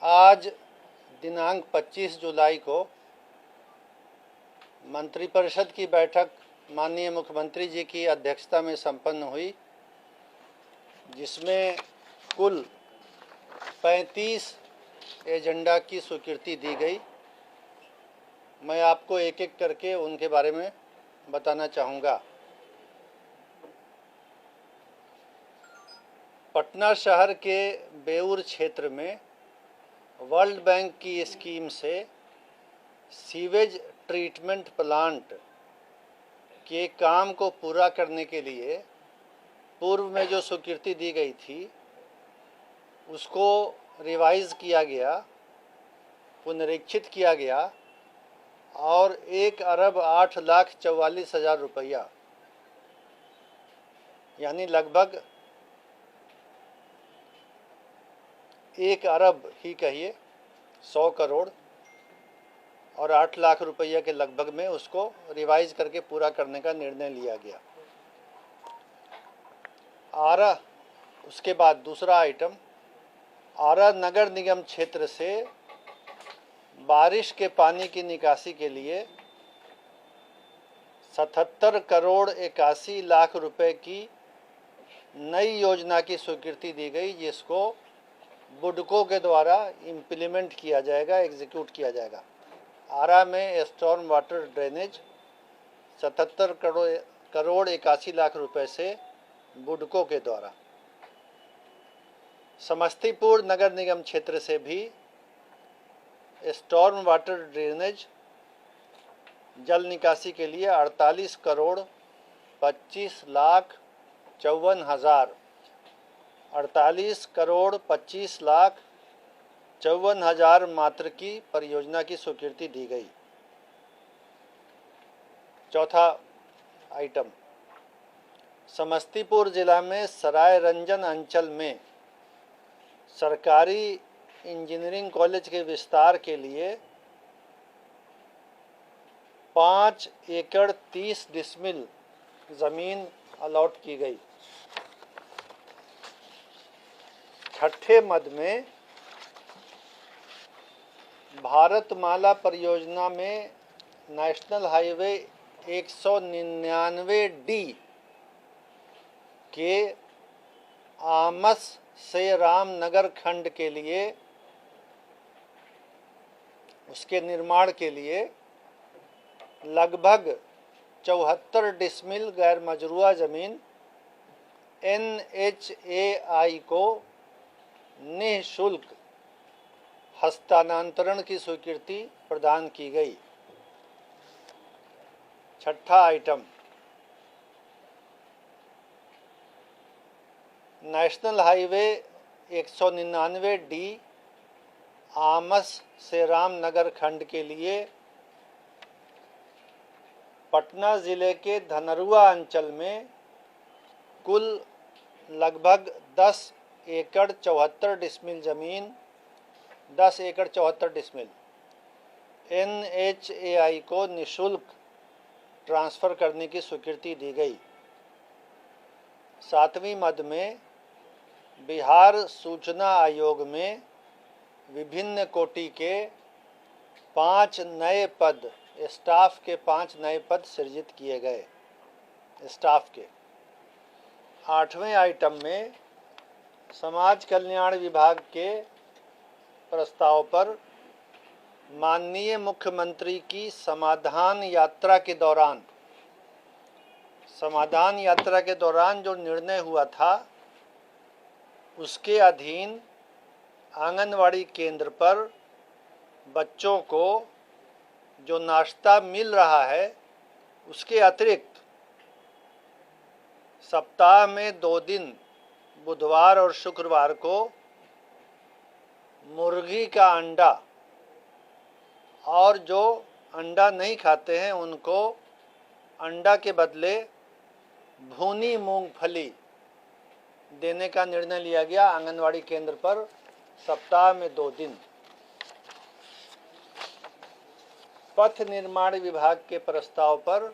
आज दिनांक 25 जुलाई को मंत्रिपरिषद की बैठक माननीय मुख्यमंत्री जी की अध्यक्षता में संपन्न हुई, जिसमें कुल 35 एजेंडा की स्वीकृति दी गई। मैं आपको एक एक करके उनके बारे में बताना चाहूँगा। पटना शहर के बेउर क्षेत्र में वर्ल्ड बैंक की स्कीम से सीवेज ट्रीटमेंट प्लांट के काम को पूरा करने के लिए पूर्व में जो स्वीकृति दी गई थी उसको रिवाइज किया गया, पुनरीक्षित किया गया और 1,08,44,000 रुपया यानी लगभग 1 अरब ही कहिए 100 करोड़ और 8 लाख रुपया के लगभग में उसको रिवाइज करके पूरा करने का निर्णय लिया गया। उसके बाद दूसरा आइटम, आरा नगर निगम क्षेत्र से बारिश के पानी की निकासी के लिए 77 करोड़ 81 लाख रुपए की नई योजना की स्वीकृति दी गई, जिसको बुडको के द्वारा इम्प्लीमेंट किया जाएगा, एग्जीक्यूट किया जाएगा। आरा में storm water drainage 77 crore 81 lakh रुपए से बुडको के द्वारा। समस्तीपुर नगर निगम क्षेत्र से भी स्टॉर्म वाटर ड्रेनेज जल निकासी के लिए 48 करोड़ 25 लाख 54 हजार 48 करोड़ 25 लाख 54 हजार मात्र की परियोजना की स्वीकृति दी गई। चौथा आइटम, समस्तीपुर जिला में सराय रंजन अंचल में सरकारी इंजीनियरिंग कॉलेज के विस्तार के लिए 5 एकड़ 30 डिसमिल जमीन अलॉट की गई। छठे मद में भारतमाला परियोजना में नेशनल हाईवे 199D के आमस से रामनगर खंड के लिए उसके निर्माण के लिए लगभग 74 डिसमिल गैर मजरूआ जमीन NHAI को निःशुल्क हस्तांतरण की स्वीकृति प्रदान की गई। छठा item, national highway 199D Amas से रामनगर खंड के लिए पटना जिले के धनरुआ अंचल में कुल लगभग 10 एकड़ 74 डिसमिल जमीन 10 एकड़ 74 डिसमिल NHAI को निःशुल्क ट्रांसफ़र करने की स्वीकृति दी गई। सातवीं मद में बिहार सूचना आयोग में विभिन्न कोटि के 5 नए पद, स्टाफ के 5 नए पद सृजित किए गए स्टाफ के। आठवें आइटम में समाज कल्याण विभाग के प्रस्ताव पर माननीय मुख्यमंत्री की समाधान यात्रा के दौरान जो निर्णय हुआ था उसके अधीन आंगनवाड़ी केंद्र पर बच्चों को जो नाश्ता मिल रहा है उसके अतिरिक्त सप्ताह में 2 दिन बुधवार और शुक्रवार को मुर्गी का अंडा और जो अंडा नहीं खाते हैं उनको अंडा के बदले भुनी मूंगफली देने का निर्णय लिया गया आंगनवाड़ी केंद्र पर सप्ताह में 2 दिन। पथ निर्माण विभाग के प्रस्ताव पर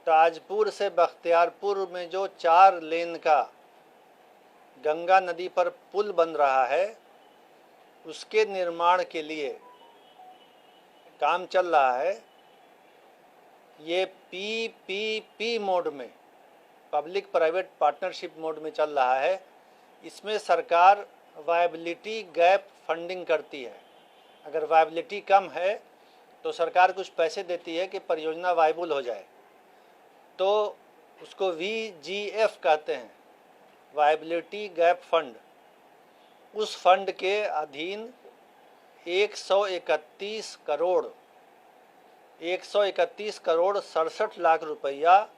ताजपुर से बख्तियारपुर में जो 4 लेन का गंगा नदी पर पुल बन रहा है उसके निर्माण के लिए काम चल रहा है। ये PPP मोड में, पब्लिक प्राइवेट पार्टनरशिप मोड में चल रहा है। इसमें सरकार वायबिलिटी गैप फंडिंग करती है। अगर वायबिलिटी कम है तो सरकार कुछ पैसे देती है कि परियोजना वायबल हो जाए, तो उसको VGF कहते हैं, वायबिलिटी गैप फंड। उस फंड के अधीन 131 करोड़ 67 लाख रुपया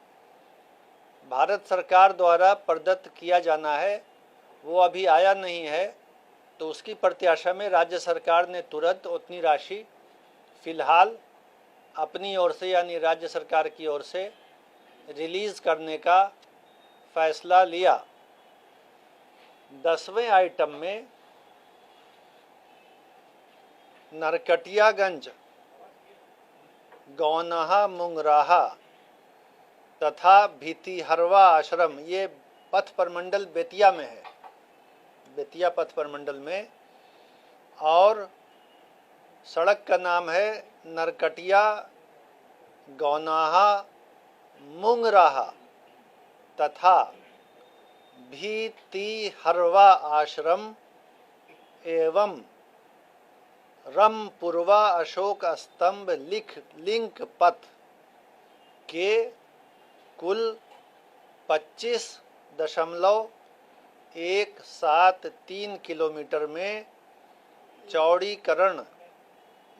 भारत सरकार द्वारा प्रदत्त किया जाना है। वो अभी आया नहीं है, तो उसकी प्रत्याशा में राज्य सरकार ने तुरंत उतनी राशि फिलहाल अपनी ओर से, यानी राज्य सरकार की ओर से रिलीज़ करने का फैसला लिया। 10वें आइटम में नरकटियागंज, गौनाहा मुंगराहा तथा भितिहरवा आश्रम, ये पथ प्रमंडल बेतिया में है, बेतिया पथ प्रमंडल में, और सड़क का नाम है नरकटिया गौनाहा मुंगराहा तथा भितिहरवा आश्रम एवं रमपुरवा अशोक स्तंभ लिंक पथ के कुल 25.173 किलोमीटर में चौड़ीकरण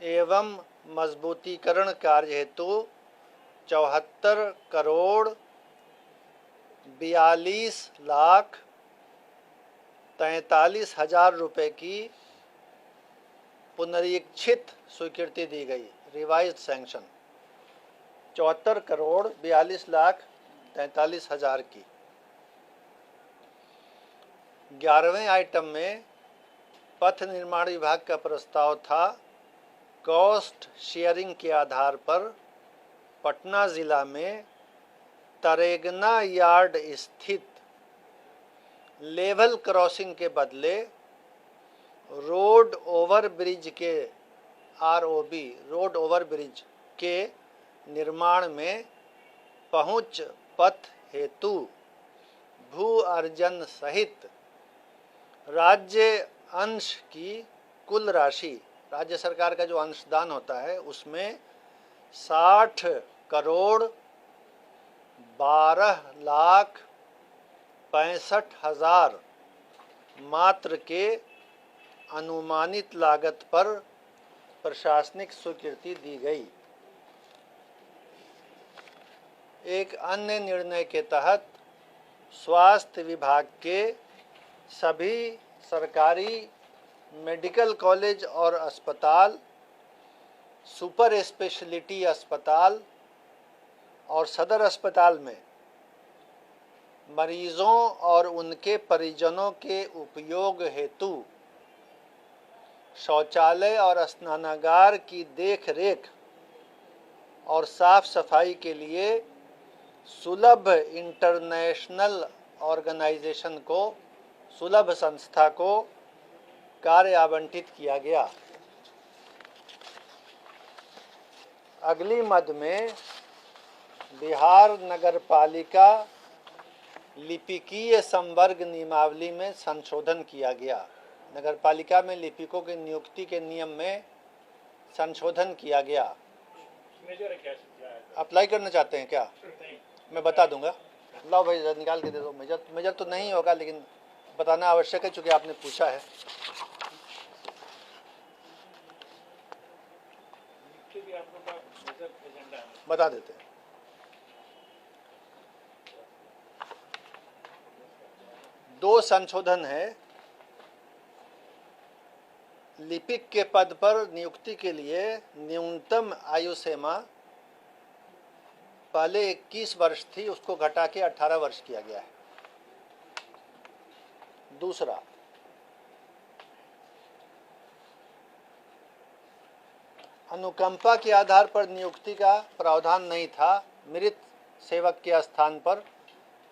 एवं मजबूतीकरण कार्य हेतु 74 करोड़ 42,43,000 रुपये की पुनरीक्षित स्वीकृति दी गई, रिवाइज्ड सैंक्शन 74 करोड़ 42,43,000 की। 11वें आइटम में पथ निर्माण विभाग का प्रस्ताव था कॉस्ट शेयरिंग के आधार पर पटना जिला में तरेगना यार्ड स्थित लेवल क्रॉसिंग के बदले रोड ओवर ब्रिज के ROB रोड ओवर ब्रिज के निर्माण में पहुंच पथ हेतु भू अर्जन सहित राज्य अंश की कुल राशि, राज्य सरकार का जो अंशदान होता है उसमें 60 करोड़ 12,65,000 मात्र के अनुमानित लागत पर प्रशासनिक स्वीकृति दी गई। एक अन्य निर्णय के तहत स्वास्थ्य विभाग के सभी सरकारी मेडिकल कॉलेज और अस्पताल, सुपर स्पेशलिटी अस्पताल और सदर अस्पताल में मरीजों और उनके परिजनों के उपयोग हेतु शौचालय और स्नानागार की देखरेख और साफ सफाई के लिए सुलभ इंटरनेशनल ऑर्गेनाइजेशन को, सुलभ संस्था को कार्य आवंटित किया गया। अगली मद में बिहार नगरपालिका लिपिकीय संवर्ग नियमावली में संशोधन किया गया। नगरपालिका में लिपिकों की नियुक्ति के नियम में संशोधन किया गया। अप्लाई करना चाहते हैं क्या? मैं बता दूंगा। लाओ भाई निकाल के दे दो। मेजर तो नहीं होगा, लेकिन बताना आवश्यक है चूंकि आपने पूछा है। बता देते हैं। दो संशोधन है। लिपिक के पद पर नियुक्ति के लिए न्यूनतम आयु सीमा पहले 21 वर्ष थी, उसको घटा के 18 वर्ष किया गया है। दूसरा, अनुकंपा के आधार पर नियुक्ति का प्रावधान नहीं था। मृत सेवक के स्थान पर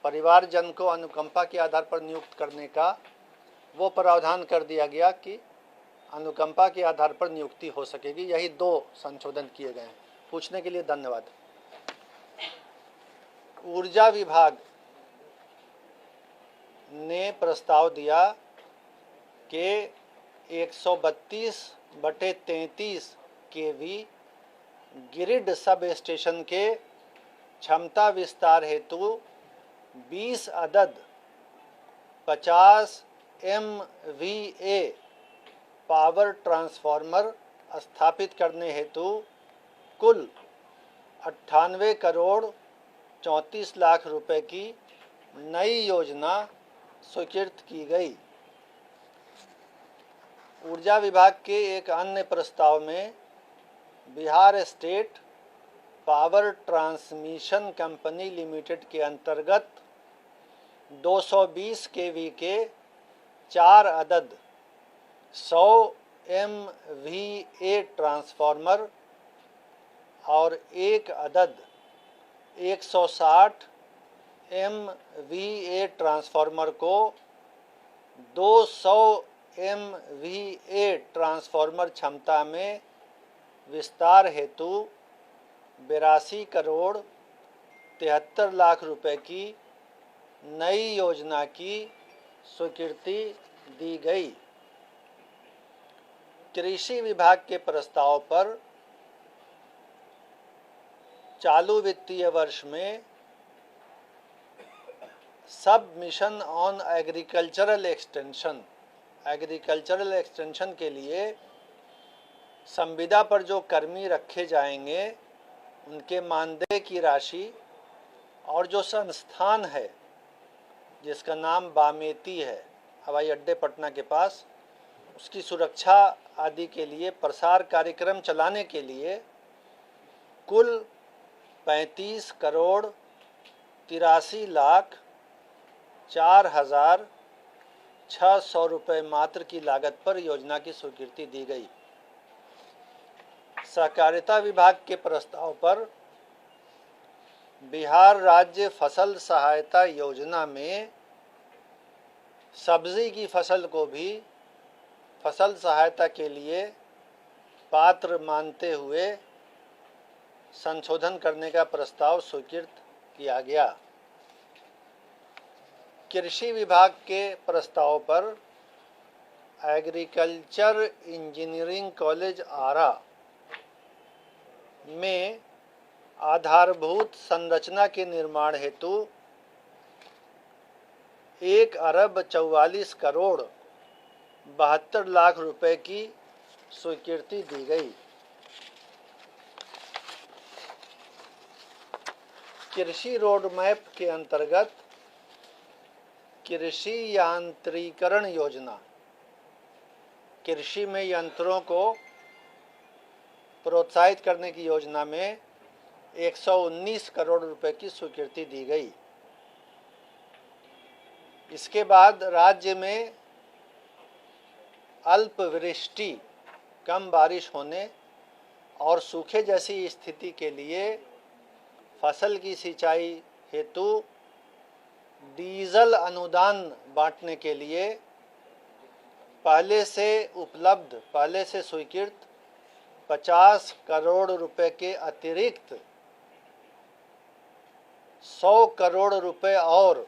परिवारजन को अनुकंपा के आधार पर नियुक्त करने का वो प्रावधान कर दिया गया कि अनुकंपा के आधार पर नियुक्ति हो सकेगी। यही 2 संशोधन किए गए हैं। पूछने के लिए धन्यवाद। ऊर्जा विभाग ने प्रस्ताव दिया कि 132/33 केवी ग्रिड सब स्टेशन के क्षमता विस्तार हेतु 20 अदद 50 MVA पावर ट्रांसफार्मर स्थापित करने हेतु कुल 98 करोड़ 34 लाख रुपए की नई योजना स्वीकृत की गई। ऊर्जा विभाग के एक अन्य प्रस्ताव में Bihar state power transmission company limited के अंतर्गत 220 केवी के 4 अदद 100 MVA ट्रांसफार्मर और 1 अदद 160 MVA ट्रांसफार्मर को 200 MVA ट्रांसफार्मर क्षमता में विस्तार हेतु 82 करोड़ 73 लाख रुपए की नई योजना की स्वीकृति दी गई। कृषि विभाग के प्रस्ताव पर चालू वित्तीय वर्ष में सब मिशन ऑन एग्रीकल्चरल एक्सटेंशन के लिए संविदा पर जो कर्मी रखे जाएंगे उनके मानदेय की राशि और जो संस्थान है जिसका नाम बामेती है हवाई अड्डे पटना के पास, उसकी सुरक्षा आदि के लिए प्रसार कार्यक्रम चलाने के लिए कुल 35 करोड़ 83 लाख 4,600 रुपये मात्र की लागत पर योजना की स्वीकृति दी गई। सहकारिता विभाग के प्रस्ताव पर बिहार राज्य फसल सहायता योजना में सब्जी की फसल को भी फसल सहायता के लिए पात्र मानते हुए संशोधन करने का प्रस्ताव स्वीकृत किया गया। कृषि विभाग के प्रस्ताव पर एग्रीकल्चर इंजीनियरिंग कॉलेज आरा में आधारभूत संरचना के निर्माण हेतु 1 अरब 44 करोड़ 72 लाख रुपए की स्वीकृति दी गई। कृषि रोड मैप के अंतर्गत कृषि यांत्रिकरण योजना, कृषि में यंत्रों को प्रोत्साहित करने की योजना में 119 करोड़ रुपए की स्वीकृति दी गई। इसके बाद राज्य में अल्पवृष्टि, कम बारिश होने और सूखे जैसी स्थिति के लिए फसल की सिंचाई हेतु डीजल अनुदान बांटने के लिए पहले से स्वीकृत 50 करोड़ रुपए के अतिरिक्त 100 करोड़ रुपए और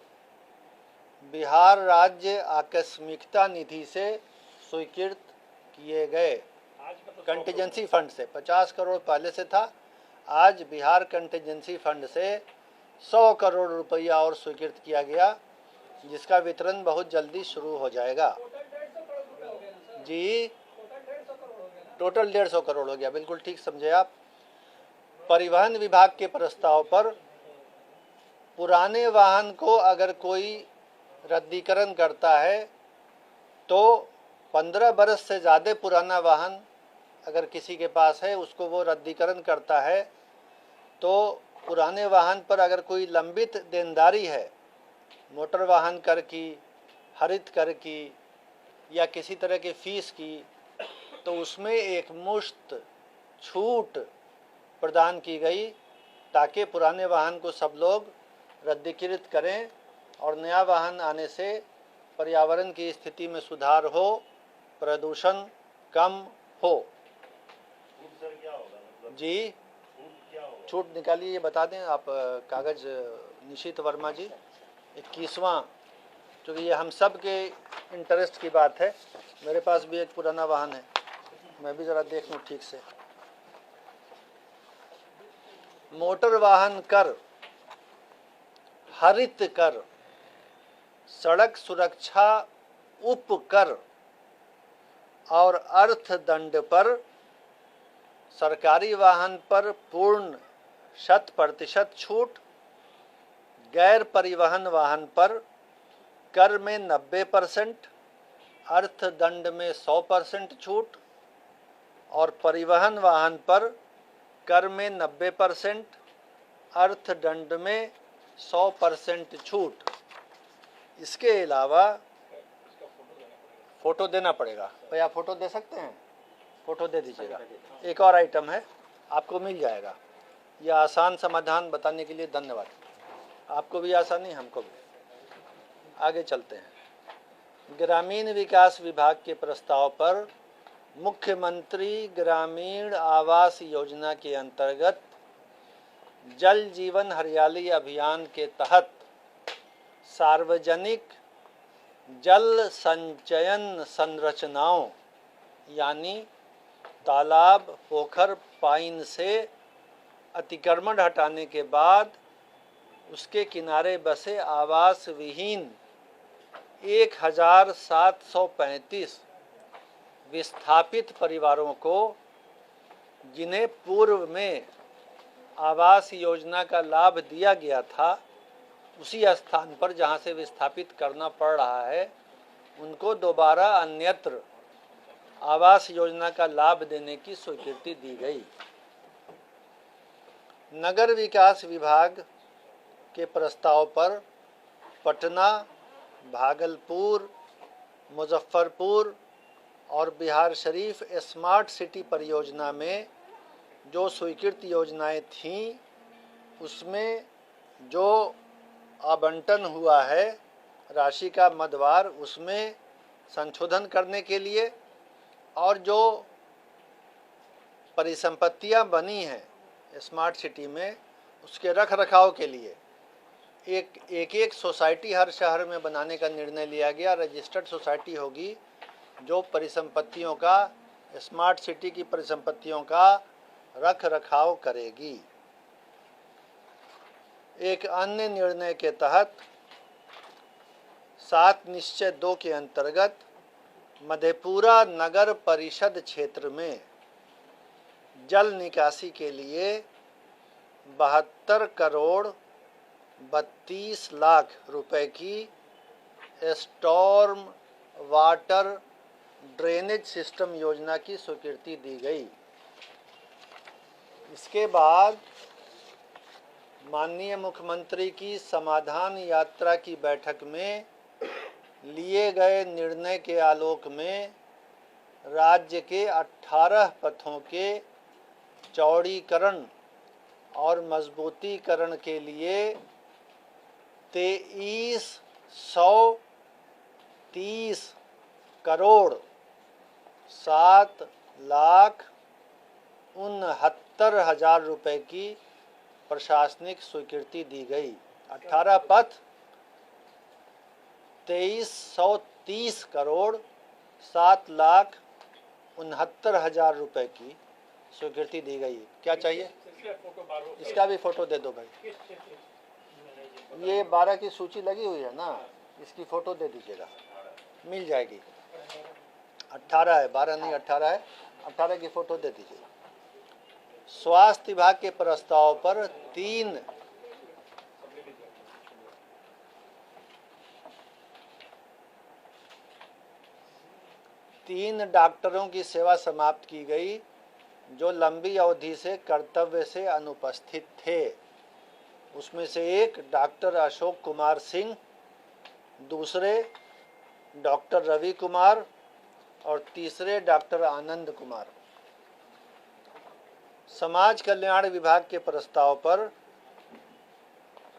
बिहार राज्य आकस्मिकता निधि से स्वीकृत किए गए। कंटीजेंसी फंड से 50 करोड़ पहले से था, आज बिहार कंटीजेंसी फंड से 100 करोड़ रुपया और स्वीकृत किया गया, जिसका वितरण बहुत जल्दी शुरू हो जाएगा। जी, टोटल 150 करोड़ हो गया, बिल्कुल ठीक समझे आप। परिवहन विभाग के प्रस्ताव पर पुराने वाहन को अगर कोई रद्दीकरण करता है तो 15 बरस से ज़्यादा पुराना वाहन अगर किसी के पास है, उसको वो रद्दीकरण करता है तो पुराने वाहन पर अगर कोई लंबित देनदारी है, मोटर वाहन कर की, हरित कर की या किसी तरह के फीस की, तो उसमें एक मुश्त छूट प्रदान की गई ताकि पुराने वाहन को सब लोग रद्दीकृत करें और नया वाहन आने से पर्यावरण की स्थिति में सुधार हो, प्रदूषण कम हो। जी छूट निकालिए, ये बता दें आप। कागज निशित वर्मा जी 21वां, क्योंकि ये हम सब के इंटरेस्ट की बात है। मेरे पास भी एक पुराना वाहन है, मैं भी ज़रा देख लूँ ठीक से। मोटर वाहन कर, हरित कर, सड़क सुरक्षा उपकर और अर्थदंड पर सरकारी वाहन पर पूर्ण 100% छूट, गैर परिवहन वाहन पर कर में 90%, अर्थदंड में 100% छूट और परिवहन वाहन पर कर में 90%, अर्थदंड में 100% छूट। इसके अलावा फ़ोटो देना पड़ेगा। भाई आप फ़ोटो दे सकते हैं? फ़ोटो दे दीजिएगा। एक और आइटम है, आपको मिल जाएगा। यह आसान समाधान बताने के लिए धन्यवाद। आपको भी आसानी, हमको भी। आगे चलते हैं। ग्रामीण विकास विभाग के प्रस्ताव पर मुख्यमंत्री ग्रामीण आवास योजना के अंतर्गत जल जीवन हरियाली अभियान के तहत सार्वजनिक जल संचयन संरचनाओं यानी तालाब, पोखर, पाइन से अतिक्रमण हटाने के बाद उसके किनारे बसे आवास विहीन 1735 विस्थापित परिवारों को, जिन्हें पूर्व में आवास योजना का लाभ दिया गया था, उसी स्थान पर जहां से विस्थापित करना पड़ रहा है, उनको दोबारा अन्यत्र आवास योजना का लाभ देने की स्वीकृति दी गई। नगर विकास विभाग के प्रस्ताव पर पटना, भागलपुर, मुजफ्फरपुर और बिहार शरीफ स्मार्ट सिटी परियोजना में जो स्वीकृत योजनाएं थीं, उसमें जो आवंटन हुआ है राशि का मदवार, उसमें संशोधन करने के लिए और जो परिसंपत्तियां बनी हैं स्मार्ट सिटी में, उसके रख रखाव के लिए एक सोसाइटी हर शहर में बनाने का निर्णय लिया गया। रजिस्टर्ड सोसाइटी होगी जो परिसंपत्तियों का, स्मार्ट सिटी की परिसंपत्तियों का रख रखाव करेगी। एक अन्य निर्णय के तहत 7 निश्चय 2 के अंतर्गत मधेपुरा नगर परिषद क्षेत्र में जल निकासी के लिए 72 करोड़ 32 लाख रुपए की स्टॉर्म वाटर ड्रेनेज सिस्टम योजना की स्वीकृति दी गई। इसके बाद माननीय मुख्यमंत्री की समाधान यात्रा की बैठक में लिए गए निर्णय के आलोक में राज्य के 18 पथों के चौड़ीकरण और मजबूतीकरण के लिए 2330 करोड़ 7,69,000 रुपए की प्रशासनिक स्वीकृति दी गई। 18 पथ 2330 करोड़ 7,69,000 रुपए की स्वीकृति दी गई। क्या चाहिए? इसका भी फोटो दे दो भाई। ये 12 की सूची लगी हुई है ना, इसकी फोटो दे दीजिएगा, मिल जाएगी। 18 है, 12 नहीं 18 है। 18 की फोटो दे दीजिएगा। स्वास्थ्य विभाग के प्रस्ताव पर 3 डॉक्टरों की सेवा समाप्त की गई जो लंबी अवधि से कर्तव्य से अनुपस्थित थे। उसमें से एक डॉक्टर अशोक कुमार सिंह, दूसरे डॉक्टर रवि कुमार और तीसरे डॉक्टर आनंद कुमार। समाज कल्याण विभाग के प्रस्ताव पर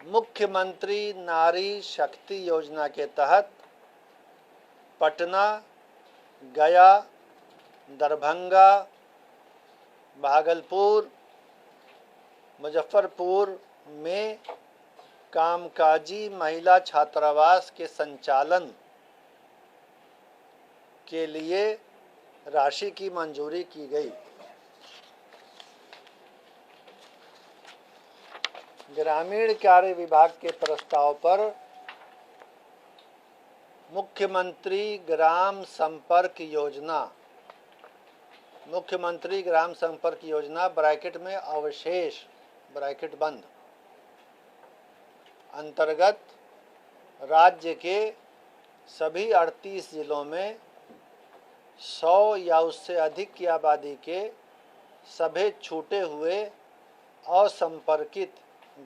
मुख्यमंत्री नारी शक्ति योजना के तहत पटना, गया, दरभंगा, भागलपुर, मुजफ्फरपुर में कामकाजी महिला छात्रावास के संचालन के लिए राशि की मंजूरी की गई। ग्रामीण कार्य विभाग के प्रस्ताव पर मुख्यमंत्री ग्राम संपर्क योजना ब्रैकेट में अवशेष ब्रैकेट बंद अंतर्गत राज्य के सभी 38 जिलों में 100 या उससे अधिक की आबादी के सभी छूटे हुए असंपर्कित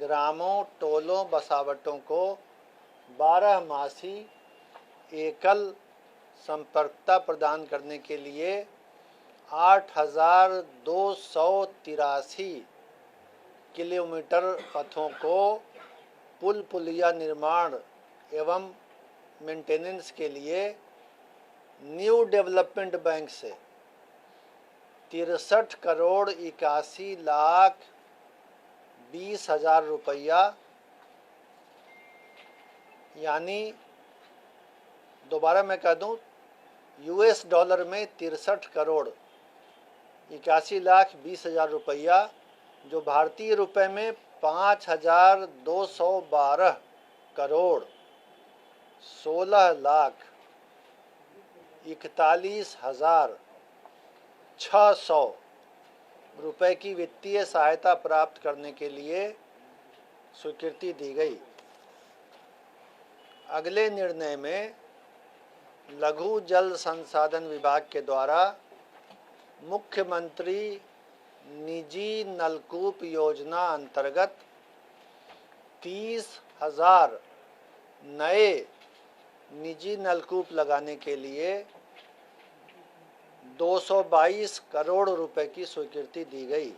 ग्रामों, टोलों, बसावटों को 12 मासी एकल संपर्कता प्रदान करने के लिए 8,283 किलोमीटर पथों को पुल पुलिया निर्माण एवं मेंटेनेंस के लिए न्यू डेवलपमेंट बैंक से 63 करोड़ 81 लाख 20 हजार रुपया, यानी दोबारा मैं कह दूं, US डॉलर में 63 करोड़ 81 लाख 20 हजार रुपया, जो भारतीय रुपए में 5,212 करोड़ 16 लाख 41,600 रुपए की वित्तीय सहायता प्राप्त करने के लिए स्वीकृति दी गई। अगले निर्णय में लघु जल संसाधन विभाग के द्वारा मुख्यमंत्री निजी नलकूप योजना अंतर्गत 30,000 नए निजी नलकूप लगाने के लिए 222 करोड़ रुपए की स्वीकृति दी गई।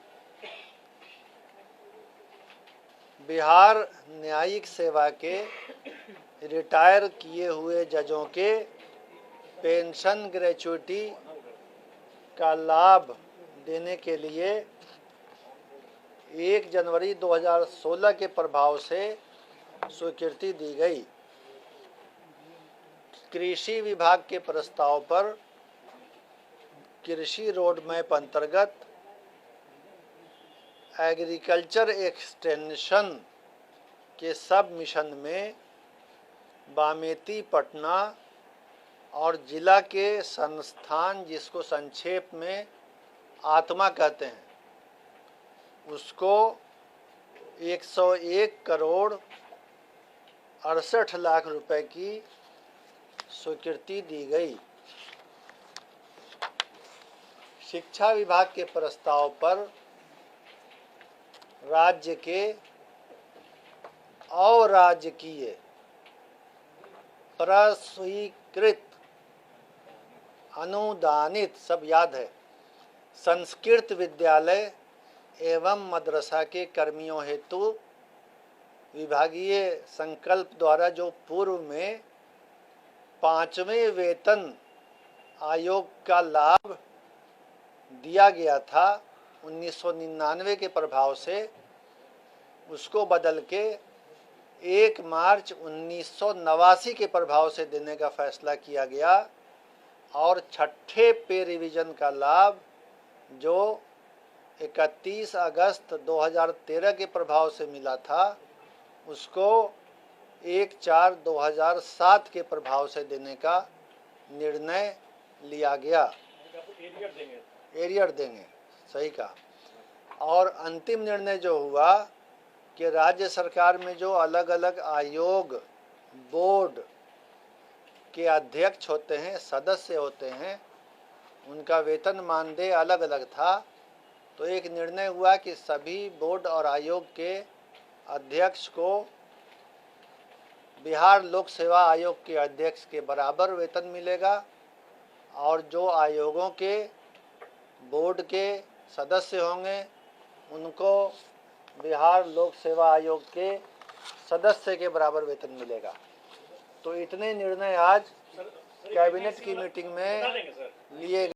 बिहार न्यायिक सेवा के रिटायर किए हुए जजों के पेंशन ग्रेच्युटी का लाभ देने के लिए 1 जनवरी 2016 के प्रभाव से स्वीकृति दी गई। कृषि विभाग के प्रस्ताव पर कृषि रोड मैप अंतर्गत एग्रीकल्चर एक्सटेंशन के सब मिशन में बामेती, पटना और जिला के संस्थान, जिसको संक्षेप में आत्मा कहते हैं, उसको 101 करोड़ 68 लाख रुपए की स्वीकृति दी गई। शिक्षा विभाग के प्रस्ताव पर राज्य के अराजकीय प्रस्वीकृत अनुदानित, सब याद है, संस्कृत विद्यालय एवं मदरसा के कर्मियों हेतु विभागीय संकल्प द्वारा जो पूर्व में 5वें वेतन आयोग का लाभ दिया गया था 1999 के प्रभाव से, उसको बदल के 1 मार्च 1989 के प्रभाव से देने का फैसला किया गया और छठे पे रिवीजन का लाभ जो 31 अगस्त 2013 के प्रभाव से मिला था, उसको 1/4/2007 के प्रभाव से देने का निर्णय लिया गया। एरियर देंगे, सही कहा। और अंतिम निर्णय जो हुआ कि राज्य सरकार में जो अलग अलग आयोग, बोर्ड के अध्यक्ष होते हैं, सदस्य होते हैं, उनका वेतन मानदेय अलग अलग था। तो एक निर्णय हुआ कि सभी बोर्ड और आयोग के अध्यक्ष को बिहार लोक सेवा आयोग के अध्यक्ष के बराबर वेतन मिलेगा और जो आयोगों के, बोर्ड के सदस्य होंगे उनको बिहार लोक सेवा आयोग के सदस्य के बराबर वेतन मिलेगा। तो इतने निर्णय आज कैबिनेट की मीटिंग में लिए